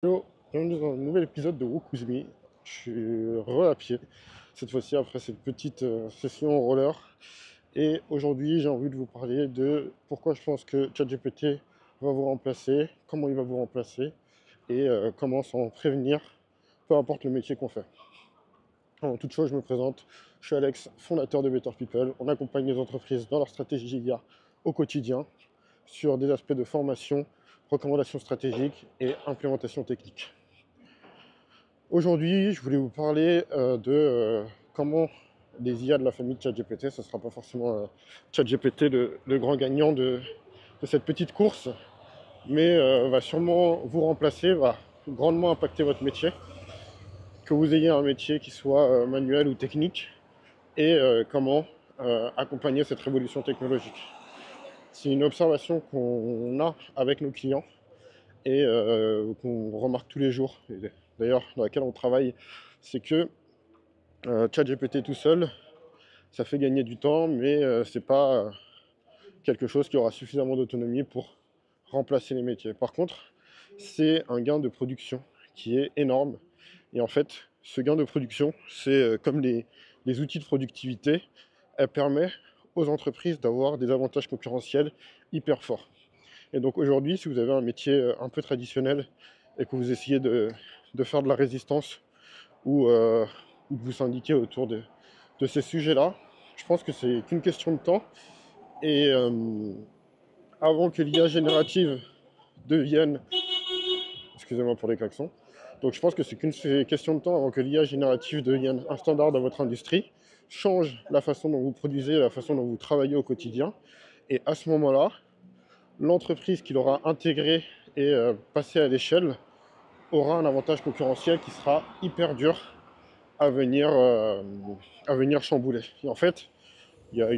Hello, bienvenue dans un nouvel épisode de Walk With Me. Je suis à pied, cette fois-ci après cette petite session en roller. Et aujourd'hui, j'ai envie de vous parler de pourquoi je pense que ChatGPT va vous remplacer, comment il va vous remplacer et comment s'en prévenir, peu importe le métier qu'on fait. En toute chose, je me présente. Je suis Alex, fondateur de Better People. On accompagne les entreprises dans leur stratégie IA au quotidien sur des aspects de formation, recommandations stratégiques et implémentation technique. Aujourd'hui, je voulais vous parler de comment les IA de la famille de ChatGPT, ce ne sera pas forcément ChatGPT le grand gagnant de cette petite course, mais va sûrement vous remplacer, va grandement impacter votre métier, que vous ayez un métier qui soit manuel ou technique, et comment accompagner cette révolution technologique. C'est une observation qu'on a avec nos clients et qu'on remarque tous les jours, et d'ailleurs dans laquelle on travaille, c'est que ChatGPT tout seul, ça fait gagner du temps, mais c'est pas quelque chose qui aura suffisamment d'autonomie pour remplacer les métiers. Par contre, c'est un gain de production qui est énorme. Et en fait, ce gain de production, c'est comme les outils de productivité, elle permet aux entreprises d'avoir des avantages concurrentiels hyper forts. Et donc aujourd'hui, si vous avez un métier un peu traditionnel et que vous essayez de faire de la résistance ou de vous syndiquer autour de ces sujets-là, je pense que c'est qu'une question de temps. Et avant que l'IA générative devienne... Excusez-moi pour les klaxons. Donc je pense que c'est qu'une question de temps avant que l'IA générative devienne un standard dans votre industrie, change la façon dont vous produisez, la façon dont vous travaillez au quotidien. Et à ce moment-là, l'entreprise qui l'aura intégré et passé à l'échelle aura un avantage concurrentiel qui sera hyper dur à venir chambouler. Et en fait, il y a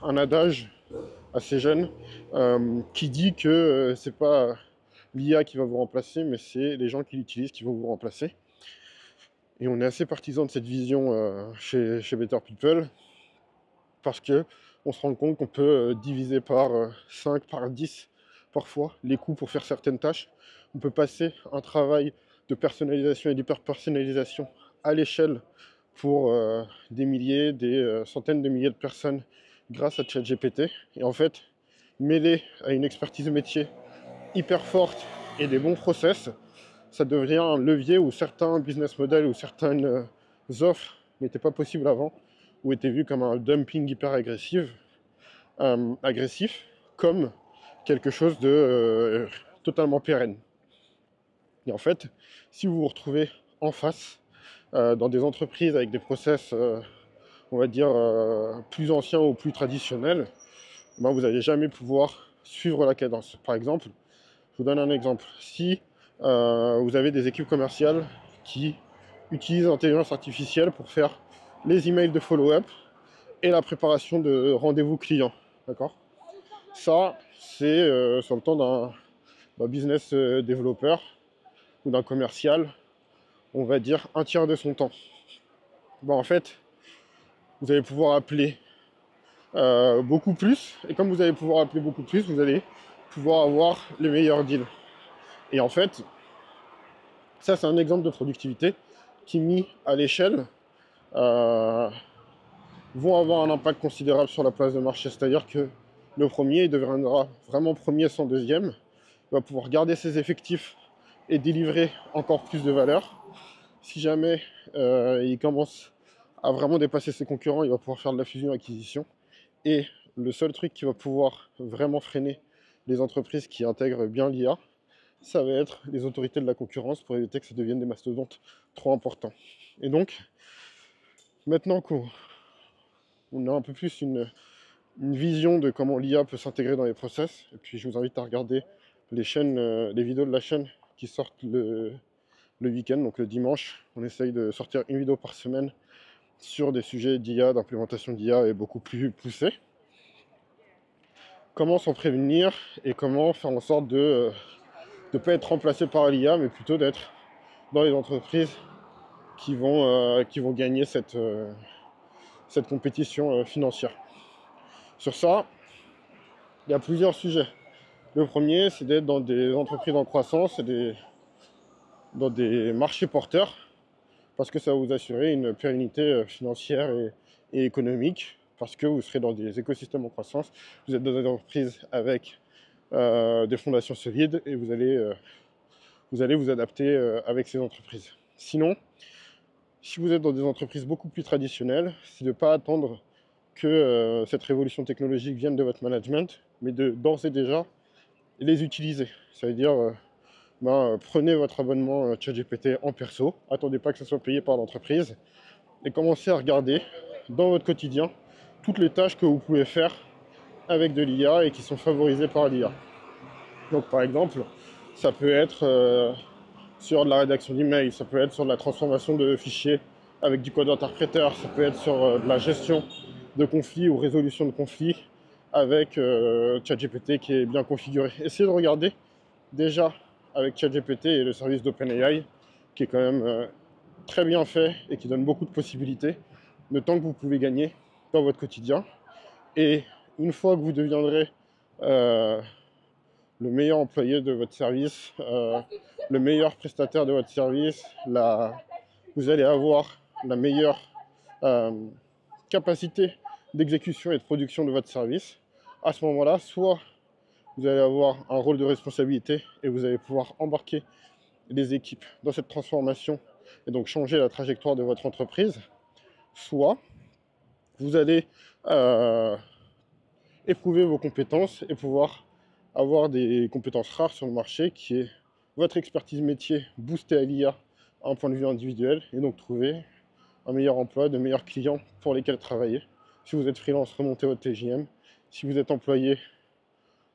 un adage assez jeune qui dit que c'est pas l'IA qui va vous remplacer, mais c'est les gens qui l'utilisent qui vont vous remplacer. Et on est assez partisan de cette vision chez Better People, parce que on se rend compte qu'on peut diviser par 5, par 10 parfois les coûts pour faire certaines tâches. On peut passer un travail de personnalisation et d'hyper-personnalisation à l'échelle pour des milliers, des centaines de milliers de personnes grâce à ChatGPT. Et en fait, mêlé à une expertise métier hyper forte et des bons process, ça devient un levier où certains business models ou certaines offres n'étaient pas possibles avant, ou étaient vues comme un dumping hyper agressif, comme quelque chose de totalement pérenne. Et en fait, si vous vous retrouvez en face dans des entreprises avec des process, on va dire, plus anciens ou plus traditionnels, ben vous n'allez jamais pouvoir suivre la cadence. Par exemple, je vous donne un exemple. Si vous avez des équipes commerciales qui utilisent l'intelligence artificielle pour faire les emails de follow-up et la préparation de rendez-vous clients, d'accord? Ça, c'est sur le temps d'un business développeur ou d'un commercial, on va dire un tiers de son temps. Bon, en fait, vous allez pouvoir appeler beaucoup plus, et comme vous allez pouvoir appeler beaucoup plus, vous allez pouvoir avoir les meilleurs deals. Et en fait, ça, c'est un exemple de productivité qui, mis à l'échelle, euh, vont avoir un impact considérable sur la place de marché. C'est-à-dire que le premier, il deviendra vraiment premier sans deuxième. Il va pouvoir garder ses effectifs et délivrer encore plus de valeur. Si jamais il commence à vraiment dépasser ses concurrents, il va pouvoir faire de la fusion-acquisition. Et le seul truc qui va pouvoir vraiment freiner les entreprises qui intègrent bien l'IA, ça va être les autorités de la concurrence pour éviter que ça devienne des mastodontes trop importants. Et donc, maintenant qu'on a un peu plus une vision de comment l'IA peut s'intégrer dans les process, et puis je vous invite à regarder les vidéos de la chaîne qui sortent le week-end, donc le dimanche. On essaye de sortir une vidéo par semaine sur des sujets d'IA, d'implémentation d'IA et beaucoup plus poussés. Comment s'en prévenir et comment faire en sorte de ne pas être remplacé par l'IA, mais plutôt d'être dans les entreprises qui vont gagner cette compétition financière. Sur ça, il y a plusieurs sujets. Le premier, c'est d'être dans des entreprises en croissance et dans des marchés porteurs, parce que ça va vous assurer une pérennité financière et économique, parce que vous serez dans des écosystèmes en croissance, vous êtes dans une entreprise avec des fondations solides, et vous allez vous adapter avec ces entreprises. Sinon, si vous êtes dans des entreprises beaucoup plus traditionnelles, c'est de ne pas attendre que cette révolution technologique vienne de votre management, mais de d'ores et déjà les utiliser. Ça veut dire, prenez votre abonnement ChatGPT en perso, attendez pas que ça soit payé par l'entreprise, et commencez à regarder dans votre quotidien toutes les tâches que vous pouvez faire avec de l'IA et qui sont favorisées par l'IA. Donc par exemple, ça peut être sur de la rédaction d'emails, ça peut être sur de la transformation de fichiers avec du code interpréteur, ça peut être sur de la gestion de conflits ou résolution de conflits avec ChatGPT qui est bien configuré. Essayez de regarder déjà avec ChatGPT et le service d'OpenAI qui est quand même très bien fait et qui donne beaucoup de possibilités, le temps que vous pouvez gagner dans votre quotidien. Et une fois que vous deviendrez le meilleur employé de votre service, le meilleur prestataire de votre service, vous allez avoir la meilleure capacité d'exécution et de production de votre service. À ce moment-là, soit vous allez avoir un rôle de responsabilité et vous allez pouvoir embarquer les équipes dans cette transformation et donc changer la trajectoire de votre entreprise, soit vous allez éprouver vos compétences et pouvoir avoir des compétences rares sur le marché qui est votre expertise métier boostée à l'IA à un point de vue individuel et donc trouver un meilleur emploi, de meilleurs clients pour lesquels travailler. Si vous êtes freelance, remontez votre TJM. Si vous êtes employé,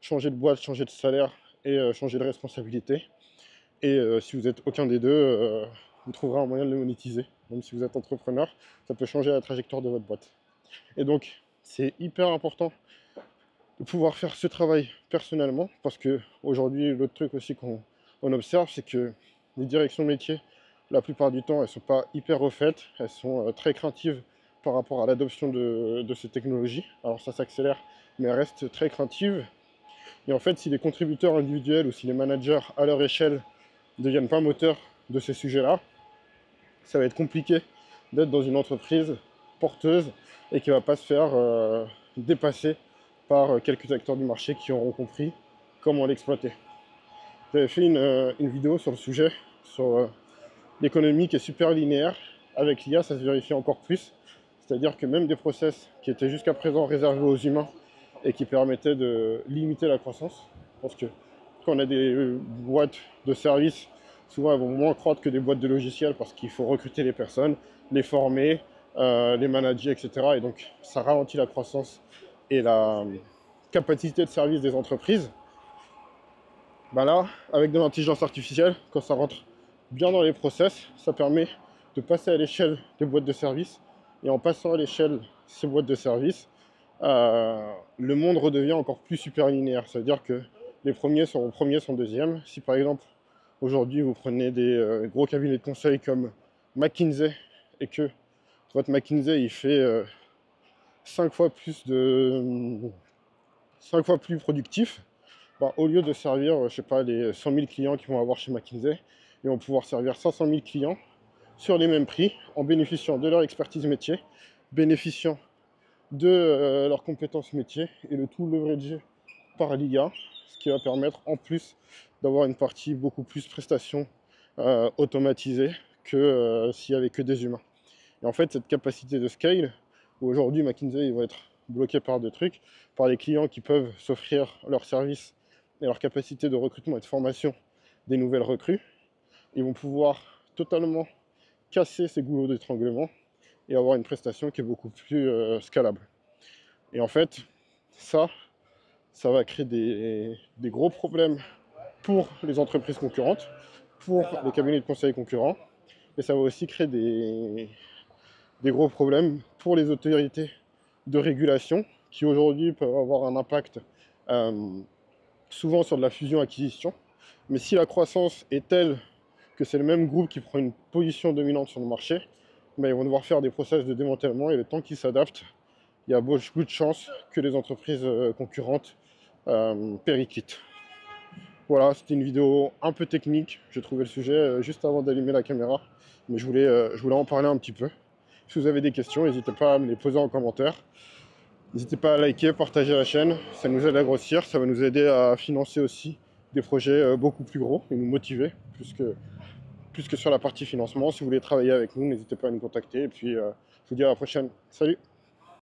changez de boîte, changez de salaire et changez de responsabilité. Et si vous n'êtes aucun des deux, vous trouverez un moyen de le monétiser. Même si vous êtes entrepreneur, ça peut changer la trajectoire de votre boîte. Et donc, c'est hyper important de pouvoir faire ce travail personnellement, parce que aujourd'hui, l'autre truc aussi qu'on observe, c'est que les directions métiers, la plupart du temps, elles ne sont pas hyper refaites, elles sont très craintives par rapport à l'adoption de ces technologies. Alors ça s'accélère, mais elles restent très craintives. Et en fait, si les contributeurs individuels ou si les managers à leur échelle ne deviennent pas moteurs de ces sujets-là, ça va être compliqué d'être dans une entreprise porteuse et qui ne va pas se faire dépasser par quelques acteurs du marché qui auront compris comment l'exploiter. J'avais fait une vidéo sur le sujet, sur l'économie qui est super linéaire. Avec l'IA, ça se vérifie encore plus. C'est-à-dire que même des process qui étaient jusqu'à présent réservés aux humains et qui permettaient de limiter la croissance, parce que quand on a des boîtes de services, souvent elles vont moins croître que des boîtes de logiciels parce qu'il faut recruter les personnes, les former, les manager, etc. Et donc ça ralentit la croissance et la capacité de service des entreprises. Ben là, avec de l'intelligence artificielle, quand ça rentre bien dans les process, ça permet de passer à l'échelle des boîtes de services. Et en passant à l'échelle ces boîtes de services, le monde redevient encore plus super linéaire. Ça veut dire que les premiers sont deuxièmes. Si par exemple, aujourd'hui, vous prenez des gros cabinets de conseil comme McKinsey et que votre McKinsey, il fait 5 fois plus productif, bah, au lieu de servir, je sais pas, les 100 000 clients qu'ils vont avoir chez McKinsey, ils vont pouvoir servir 500 000 clients sur les mêmes prix, en bénéficiant de leur expertise métier, bénéficiant de leurs compétences métiers, et le tout leveragé par l'IA, ce qui va permettre en plus d'avoir une partie beaucoup plus prestation automatisée que s'il n'y avait que des humains. Et en fait, cette capacité de scale, où aujourd'hui McKinsey il va être bloqué par deux trucs, par les clients qui peuvent s'offrir leurs services et leur capacité de recrutement et de formation des nouvelles recrues, ils vont pouvoir totalement casser ces goulots d'étranglement et avoir une prestation qui est beaucoup plus scalable. Et en fait, ça va créer des gros problèmes pour les entreprises concurrentes, pour les cabinets de conseil concurrents, et ça va aussi créer des gros problèmes pour les autorités de régulation qui aujourd'hui peuvent avoir un impact souvent sur de la fusion-acquisition. Mais si la croissance est telle que c'est le même groupe qui prend une position dominante sur le marché, ben ils vont devoir faire des process de démantèlement et le temps qu'ils s'adaptent, il y a beaucoup de chances que les entreprises concurrentes périclitent. Voilà, c'était une vidéo un peu technique. J'ai trouvé le sujet juste avant d'allumer la caméra, mais je voulais en parler un petit peu. Si vous avez des questions, n'hésitez pas à me les poser en commentaire. N'hésitez pas à liker, partager la chaîne, ça nous aide à grossir, ça va nous aider à financer aussi des projets beaucoup plus gros et nous motiver plus que sur la partie financement. Si vous voulez travailler avec nous, n'hésitez pas à nous contacter. Et puis, je vous dis à la prochaine. Salut!